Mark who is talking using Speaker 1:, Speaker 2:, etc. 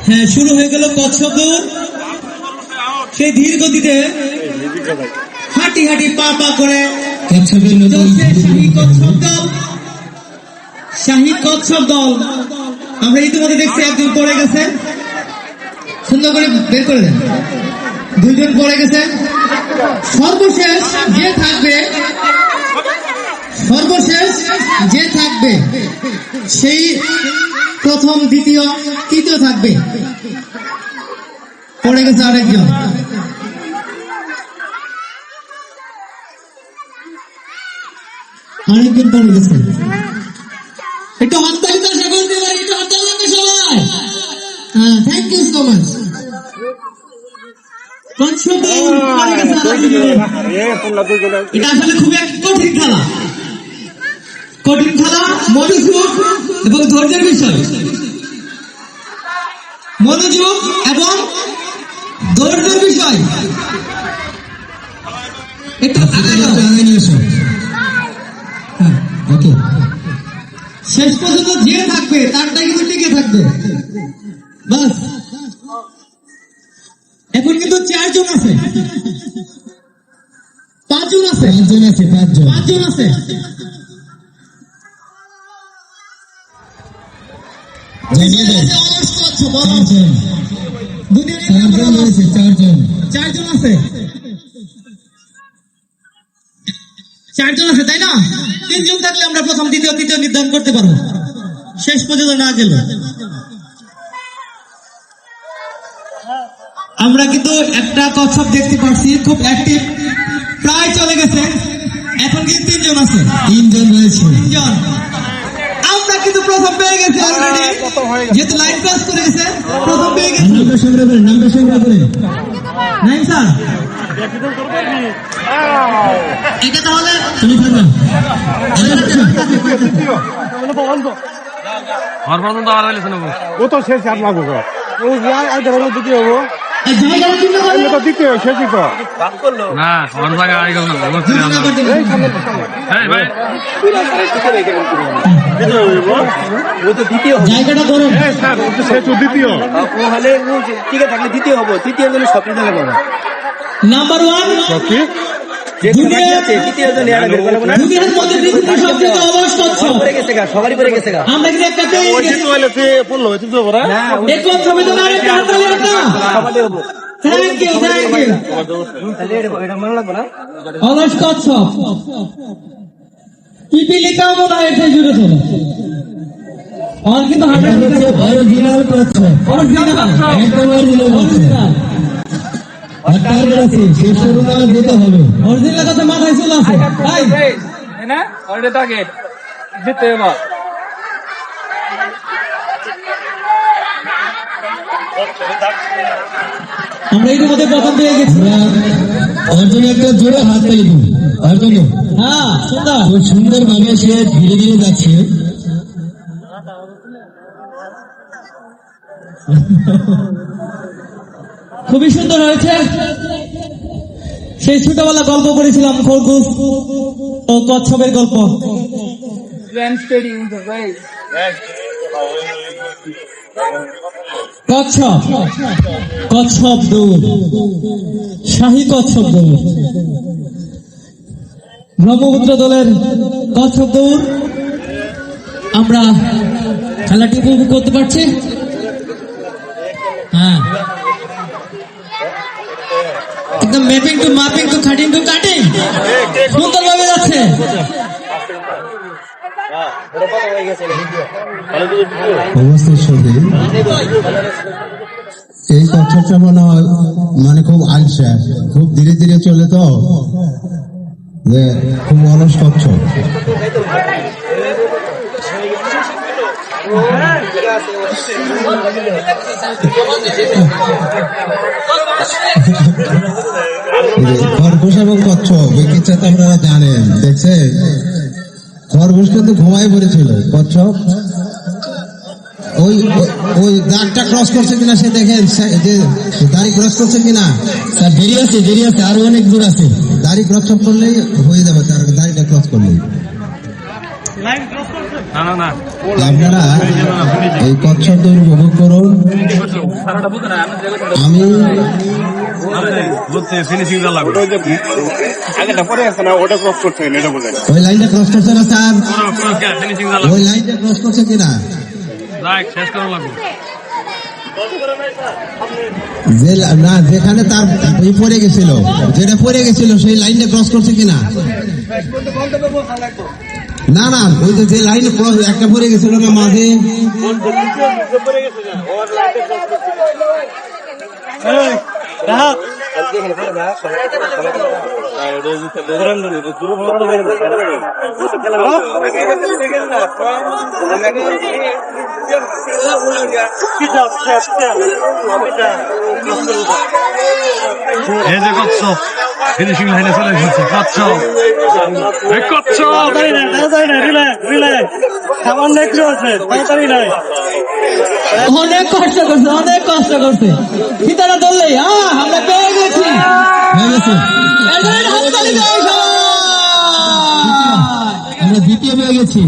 Speaker 1: হ্যাঁ, শুরু হয়ে গেল কচ্ছপ দৌড়। সেই ধীর গতিতে হাঁটি হাঁটি পা পা করে চলছে শাহী কচ্ছপ দল। শাহী কচ্ছপ দল আমরা ইতিমধ্যে দেখছি একজন পড়ে গেছে, সুন্দর করে বের করে দেন। দুইজন পড়ে গেছে। সর্বশেষ যে থাকবে সেই প্রথম, দ্বিতীয়, তৃতীয় থাকবে। পড়ে গেছে আরেকজন। পড়ে গেছে। একটু হাততালিতে আশা করতে পারি, একটু হাততালি লাগবে সবাই। হ্যাঁ, থ্যাংক ইউ সো মাচ। এটা আসলে খুবই এক কঠিন খেলা, মনোযোগ এবং ধৈর্যের বিষয়। মনোযোগ এবং ধৈর্যের বিষয়। একটু ওকে, শেষ পর্যন্ত যে থাকবে তারটাই কিন্তু টিকে থাকবে। বাস, এখন কিন্তু 4 জন আছে, 5 জন আছে, 5 জন আছে। চারজন আছে, তাই না? 3 জন থাকলে আমরা প্রথম, দ্বিতীয়, তৃতীয় নির্ধারণ করতে পারবো, শেষ পর্যন্ত না গেল। আমরা কিন্তু একটা কচ্ছপ দেখতে পাচ্ছি, খুব অ্যাক্টিভ, প্রায় চলে গেছে। এখন কিন্তু 3 জন আছে, 3 জন রয়েছে। 3 জন আমরা কিন্তু প্রথম পেয়ে গেছি অলরেডি, যেহেতু লাইন ক্রস করে গেছে, প্রথম পেয়ে গেছি। নামটা সংগ্রহ করেন। নাইম স্যার, এটা তাহলে তুমি থাকবেন।
Speaker 2: ও তো শেষ আর লাগবো, ও দ্বিতীয় হবো, দ্বিতীয় শেষই তো
Speaker 3: না, ওর জায়গায় আগে
Speaker 1: জায়গাটা করুন।
Speaker 2: দ্বিতীয়
Speaker 4: হলে টিকে থাকলে দ্বিতীয় হবো, তৃতীয় জন্য স্বপ্ন দেখাবো।
Speaker 1: নাম্বার 1
Speaker 4: সবারই পরে গেছে।
Speaker 1: আমরা কিন্তু একটা অলস কচ্ছপ পিপিলিকা মনে হয় এটাই জুড়ে চলে। কিন্তু যেতে হবে, অরিজিনাল কথা মাথায় চলে আসে। আমরা এর মধ্যে প্রথম পেয়ে গেছি। অর্জুন একটা জোরে হাত তালি দিন। অর্জুন, হ্যাঁ, সুন্দর ভাবে সে ধীরে ধীরে যাচ্ছে। খুবই সুন্দর হয়েছে। সেই ছোটবেলা গল্প পড়েছিলাম, খরগোশ ও কচ্ছপের গল্প। কচ্ছপ দৌড়, শাহী কচ্ছপ দৌড়, ব্রহ্মপুত্র দলের কচ্ছপ দৌড়। আমরা খেলাটি উপভোগ করতে পারছি। হ্যাঁ, একদম mapping to mapping to cutting to cutting সুন্দর ভাবে যাচ্ছে।
Speaker 5: অবশ্যই সত্যি এই কচ্ছপটা মনে হয় মানে খুব আলসা, খুব ধীরে ধীরে চলে, তো খুব অলস কচ্ছপ। খরগোশ এবং কচ্ছপ এই কিচ্ছা তো আপনারা জানেন, দেখছেন? খরগোশ কিন্তু ঘুমায় পড়েছিল, কচ্ছপ ওই দাগটা ক্রস করছে কিনা সে দেখেন, যে দাড়ি ক্রস করছে কিনা। স্যার দেরি আছে, আরো অনেক দূর আছে। দাড়ি ক্রস করলেই হয়ে যাবে, তার দাড়িটা ক্রস করলেই।
Speaker 3: না না না
Speaker 5: আপনারা এই কচ্ছপ দৌড় উপভোগ করুন। আমি
Speaker 3: ফিনিশিং যা লাগবে
Speaker 2: আগেটা পরে আছে না, ওটা ক্রস করতে হয় না, এটা বোঝায়।
Speaker 5: ওই লাইনটা ক্রস করছে না স্যার?
Speaker 3: ফিনিশিং যা
Speaker 5: ওই
Speaker 3: লাগবে
Speaker 5: লাইনটা ক্রস করছে কিনা?
Speaker 3: রাইট শেষ করা লাগবে
Speaker 5: যে না, যেখানে তার পড়ে গেছিল, যেটা পড়ে গেছিল সেই লাইনটা ক্রস করছে কিনা? না না, ওই যে লাইনে একটা পড়ে গেছিল না মাঝে,
Speaker 3: এই যে কচ্ছপ ফিনিশিং লাইনে চলে এসেছে কচ্ছপ এই কচ্ছপ
Speaker 1: অনেক কষ্ট করছে সীতারা ধরলেই আমরা পেয়ে গেছি।
Speaker 5: হয়ে গেছে।
Speaker 1: এদের হাততালি দাও সবাই।
Speaker 5: আমরা দ্বিতীয় পেয়ে গেছি।